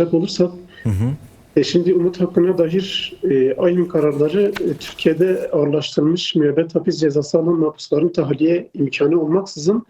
olursak, Hı hı. şimdi umut hakkına dair aynı kararları Türkiye'de ağırlaştırılmış müebbet hapis cezası alan mahpusların tahliye imkanı olmaksızın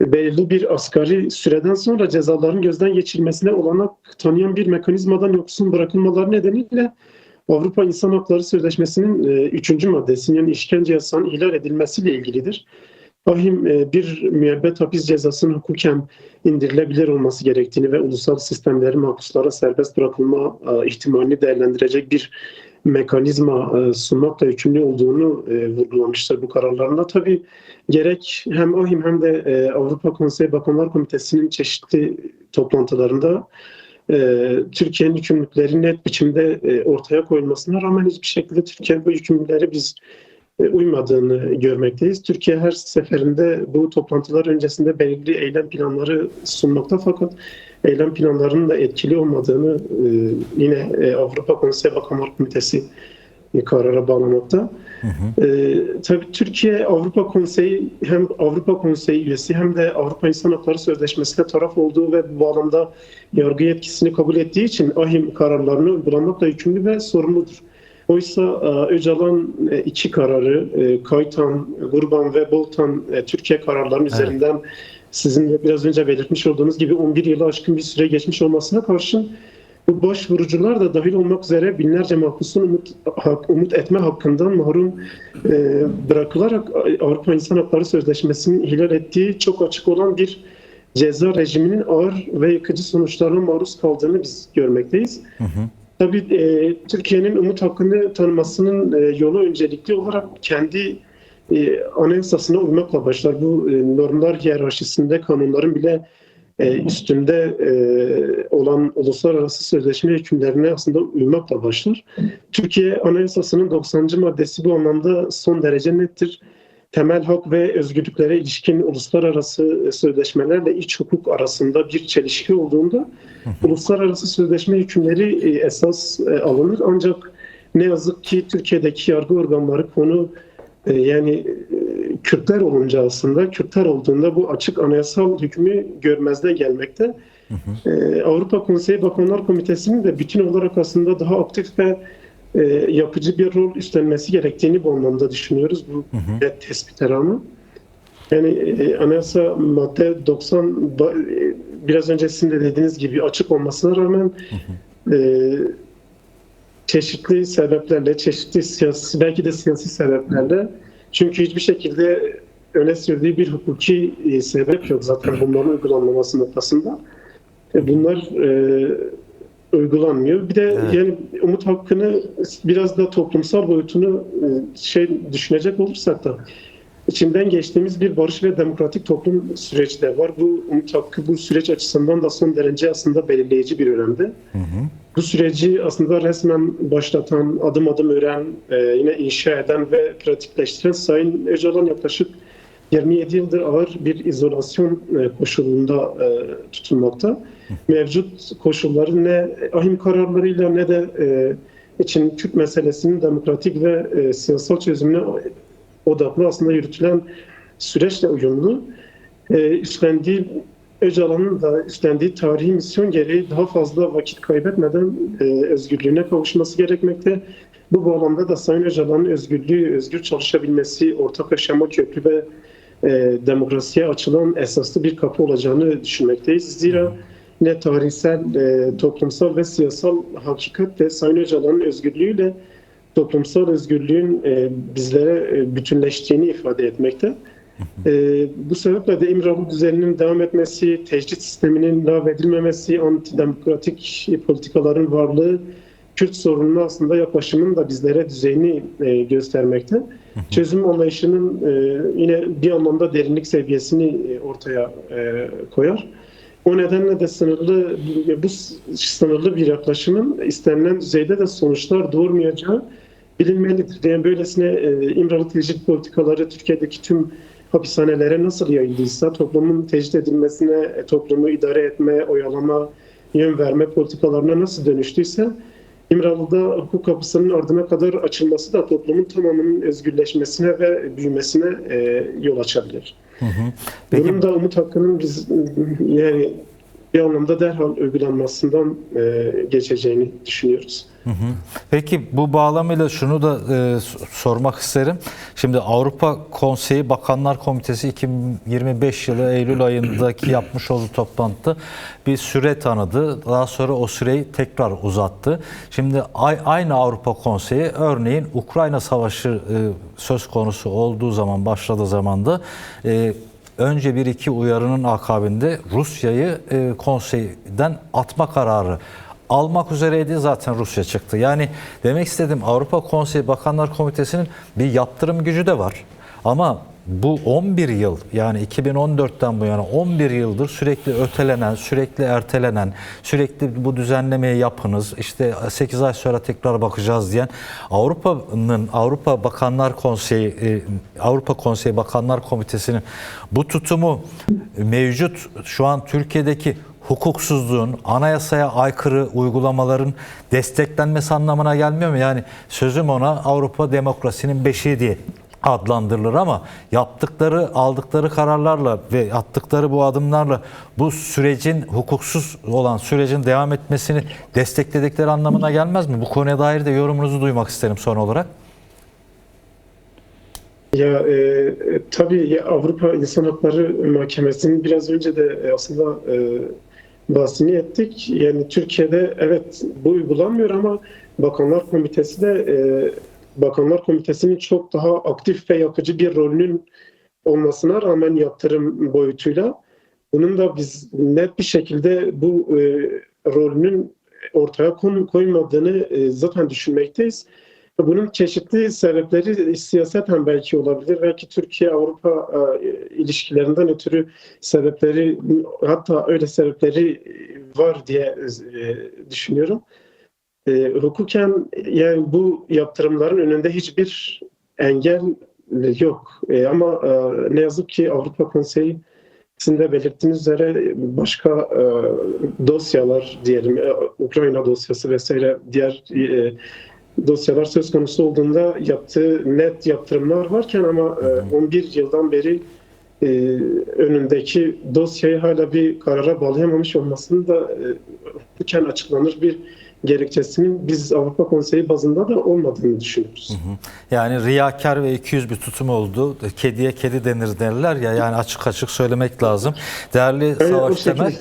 belirli bir asgari süreden sonra cezaların gözden geçirilmesine olanak tanıyan bir mekanizmadan yoksun bırakılmaları nedeniyle Avrupa İnsan Hakları Sözleşmesi'nin 3. maddesinin, yani işkence yasağının ihlal edilmesiyle ilgilidir. Ahim bir müebbet hapis cezasının hukuken indirilebilir olması gerektiğini ve ulusal sistemlerin mahpuslara serbest bırakılma ihtimalini değerlendirecek bir mekanizma sunmakla yükümlü olduğunu vurgulamıştır bu kararlarında. Tabii gerek hem Ahim hem de Avrupa Konseyi Bakanlar Komitesi'nin çeşitli toplantılarında Türkiye'nin yükümlülükleri net biçimde ortaya koyulmasına rağmen hiçbir şekilde Türkiye bu yükümlülükleri biz uymadığını görmekteyiz. Türkiye her seferinde bu toplantılar öncesinde belirli eylem planları sunmakta, fakat eylem planlarının da etkili olmadığını yine Avrupa Konseyi Bakanlar Komitesi karara bağlamakta. Hı hı. Tabii Türkiye Avrupa Konseyi hem Avrupa Konseyi üyesi hem de Avrupa İnsan Hakları Sözleşmesi'ne taraf olduğu ve bu bağlamda yargı yetkisini kabul ettiği için ahim kararlarını uygulamakla yükümlü ve sorumludur. Oysa Öcalan iki kararı, Kaytan, Gurban ve Boltan Türkiye kararlarının üzerinden sizin de biraz önce belirtmiş olduğunuz gibi 11 yılı aşkın bir süre geçmiş olmasına karşın bu başvurucular da dahil olmak üzere binlerce mahpusun umut etme hakkından mahrum bırakılarak Avrupa İnsan Hakları Sözleşmesi'nin ihlal ettiği çok açık olan bir ceza rejiminin ağır ve yıkıcı sonuçlarına maruz kaldığını biz görmekteyiz. Hı hı. Tabii Türkiye'nin umut hakkını tanımasının yolu öncelikli olarak kendi anayasasına uymakla başlar. Bu normlar hiyerarşisinde kanunların bile üstünde olan uluslararası sözleşme hükümlerine aslında uymakla başlar. Türkiye Anayasası'nın 90. maddesi bu anlamda son derece nettir. Temel hak ve özgürlüklere ilişkin uluslararası sözleşmelerle iç hukuk arasında bir çelişki olduğunda uluslararası sözleşme hükümleri esas alınır. Ancak ne yazık ki Türkiye'deki yargı organları konu Kürtler olunca, aslında Kürtler olduğunda bu açık anayasal hükmü görmezde gelmekte. Hı hı. Avrupa Konseyi Bakanlar Komitesi'nin de bütün olarak aslında daha aktif ve yapıcı bir rol üstlenmesi gerektiğini bu anlamda düşünüyoruz. Bu tespite rağmen. Yani anayasa madde 90 biraz önce sizin de dediğiniz gibi açık olmasına rağmen çeşitli sebeplerle, çeşitli siyasi, belki de siyasi sebeplerle, çünkü hiçbir şekilde öne sürdüğü bir hukuki sebep yok zaten bunların uygulanmaması noktasında. Bunlar uygulanmıyor. Bir de yani umut hakkını biraz da toplumsal boyutunu düşünecek olursak da içinden geçtiğimiz bir barış ve demokratik toplum süreci de var. Bu umut hakkı bu süreç açısından da son derece aslında belirleyici bir önemde. Hı hı. Bu süreci aslında resmen başlatan, adım adım öğren, yine inşa eden ve pratikleştiren Sayın Öcalan yaklaşık 27 yıldır ağır bir izolasyon koşulunda tutulmakta. Mevcut koşulları ne ahim kararlarıyla ne de için Kürt meselesinin demokratik ve siyasal çözümüne odaklı aslında yürütülen süreçle uyumlu. Öcalan'ın da üstlendiği tarihi misyon gereği daha fazla vakit kaybetmeden özgürlüğüne kavuşması gerekmekte. Bu bağlamda da Sayın Öcalan'ın özgür çalışabilmesi, ortak yaşama köklü ve demokrasiye açılan esaslı bir kapı olacağını düşünmekteyiz. Zira ne tarihsel, toplumsal ve siyasal hakikatle Sayın Öcalan'ın özgürlüğüyle toplumsal özgürlüğün bizlere bütünleştiğini ifade etmekte. Bu sebeple de İmralı düzeninin devam etmesi, tecrit sisteminin lağvedilmemesi, antidemokratik politikaların varlığı, Kürt sorununa aslında yaklaşımın da bizlere düzeyini göstermekte. Çözüm anlayışının yine bir anlamda derinlik seviyesini ortaya koyar. O nedenle de bu sınırlı bir yaklaşımın istenilen düzeyde de sonuçlar doğurmayacağı bilinmelidir. Yani böylesine İmralı tecrit politikaları Türkiye'deki tüm hapishanelere nasıl yayıldıysa, toplumun tecrit edilmesine, toplumu idare etme, oyalama, yön verme politikalarına nasıl dönüştüyse, İmralı'da hukuk kapısının ardına kadar açılması da toplumun tamamının özgürleşmesine ve büyümesine yol açabilir. Hı hı. Peki, bunun da umut hakkının biz yani bir anlamda derhal uygulanmasından geçeceğini düşünüyoruz. Hı hı. Peki bu bağlamıyla şunu da sormak isterim. Şimdi Avrupa Konseyi Bakanlar Komitesi 2025 yılı Eylül ayındaki yapmış olduğu toplantıda bir süre tanıdı. Daha sonra o süreyi tekrar uzattı. Şimdi aynı Avrupa Konseyi örneğin Ukrayna Savaşı söz konusu olduğu zaman, başladığı zaman da önce bir iki uyarının akabinde Rusya'yı konseyden atma kararı almak üzereydi, zaten Rusya çıktı. Yani demek istediğim, Avrupa Konseyi Bakanlar Komitesi'nin bir yaptırım gücü de var. Ama bu 11 yıl, yani 2014'ten bu yana 11 yıldır sürekli ötelenen, sürekli ertelenen, sürekli bu düzenlemeyi yapınız, işte 8 ay sonra tekrar bakacağız diyen Avrupa Bakanlar Konseyi, Avrupa Konseyi Bakanlar Komitesi'nin bu tutumu mevcut şu an Türkiye'deki hukuksuzluğun, anayasaya aykırı uygulamaların desteklenmesi anlamına gelmiyor mu? Yani sözüm ona Avrupa demokrasinin beşiği diye adlandırılır ama yaptıkları, aldıkları kararlarla ve attıkları bu adımlarla bu sürecin, hukuksuz olan sürecin devam etmesini destekledikleri anlamına gelmez mi? Bu konuya dair de yorumunuzu duymak isterim son olarak. Tabii Avrupa İnsan Hakları Mahkemesi'nin biraz önce de aslında bahsini ettik. Yani Türkiye'de evet bu uygulanmıyor ama Bakanlar Komitesi de Bakanlar Komitesi'nin çok daha aktif ve yapıcı bir rolünün olmasına rağmen yaptırım boyutuyla bunun da biz net bir şekilde bu rolünün ortaya koymadığını zaten düşünmekteyiz. Bunun çeşitli sebepleri siyaseten belki olabilir. Belki Türkiye-Avrupa ilişkilerinden ötürü sebepleri, hatta öyle sebepleri var diye düşünüyorum. Hukuken yani bu yaptırımların önünde hiçbir engel yok. Ama ne yazık ki Avrupa Konseyi, sizin de belirttiğiniz üzere başka dosyalar diyelim, Ukrayna dosyası vesaire diğer dosyalar söz konusu olduğunda yaptığı net yaptırımlar varken ama 11 yıldan beri önündeki dosyayı hala bir karara bağlayamamış olmasının da hukuken açıklanır bir gerekçesinin biz Avrupa Konseyi bazında da olmadığını düşünüyoruz. Yani riyakar ve ikiyüzlü bir tutum oldu. Kediye kedi denir derler ya, yani açık açık söylemek lazım. Değerli Savaş Temel,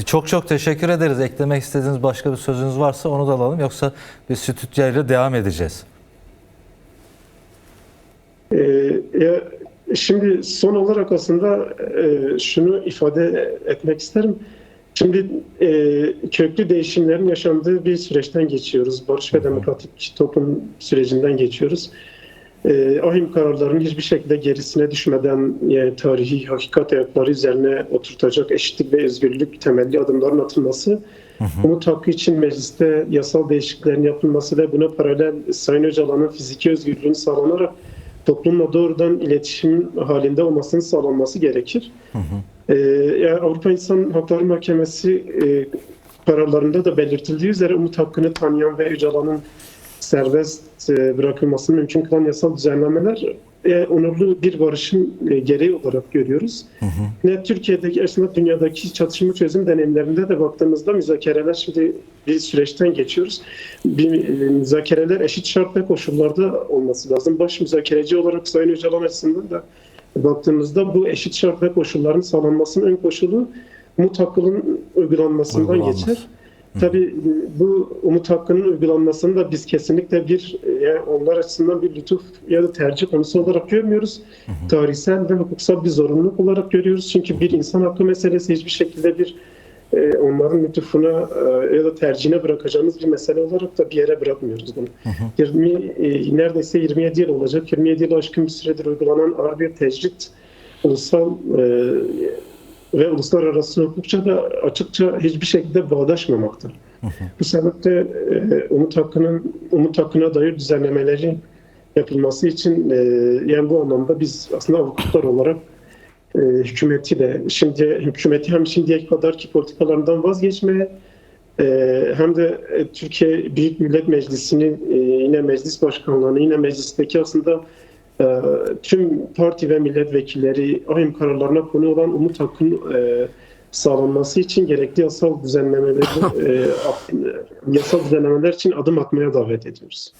çok teşekkür ederiz. Eklemek istediğiniz başka bir sözünüz varsa onu da alalım, yoksa bir stüdyoyla devam edeceğiz. Şimdi son olarak aslında şunu ifade etmek isterim. Şimdi köklü değişimlerin yaşandığı bir süreçten geçiyoruz. Barış ve demokratik toplum sürecinden geçiyoruz. Ahim kararlarının hiçbir şekilde gerisine düşmeden tarihi hakikat ayakları üzerine oturtacak eşitlik ve özgürlük temelli adımların atılması, umut hakkı için mecliste yasal değişikliklerin yapılması ve buna paralel Sayın Öcalan'ın fiziki özgürlüğünün sağlanarak toplumla doğrudan iletişim halinde olmasının sağlanması gerekir. Yani Avrupa İnsan Hakları Mahkemesi kararlarında da belirtildiği üzere umut hakkını tanıyan ve Öcalan'ın serbest bırakılmasını mümkün kılan yasal düzenlemeler onurlu bir barışın gereği olarak görüyoruz. Ne Türkiye'deki, aslında dünyadaki çatışma çözüm deneyimlerinde de baktığımızda müzakereler, şimdi bir süreçten geçiyoruz. Müzakereler eşit şart ve koşullarda olması lazım. Baş müzakereci olarak Sayın Öcalan açısından da baktığımızda bu eşit şart ve koşulların sağlanmasının ön koşulu umut hakkının uygulanmasından geçer. Tabii bu umut hakkının uygulanmasını da biz kesinlikle yani onlar açısından bir lütuf ya da tercih konusu olarak görmüyoruz. Tarihsel ve hukuksal bir zorunluluk olarak görüyoruz. Çünkü bir insan hakkı meselesi hiçbir şekilde onların lütufuna ya da tercihine bırakacağımız bir mesele olarak da bir yere bırakmıyoruz bunu. Neredeyse 27 yıl olacak. 27 yıl aşkın bir süredir uygulanan ağır bir tecrit ulusal ve uluslararası hukukça da açıkça hiçbir şekilde bağdaşmamakta. Bu sebeple umut hakkına dair düzenlemeleri yapılması için yani bu anlamda biz aslında avukatlar olarak hükümeti hem şimdiye kadar ki politikalarından vazgeçmeye hem de Türkiye Büyük Millet Meclisi'nin yine meclis başkanlığını, yine meclisteki aslında tüm parti ve milletvekilleri ahim kararlarına konu olan umut hakkının sağlanması için gerekli yasal düzenlemeler için adım atmaya davet ediyoruz.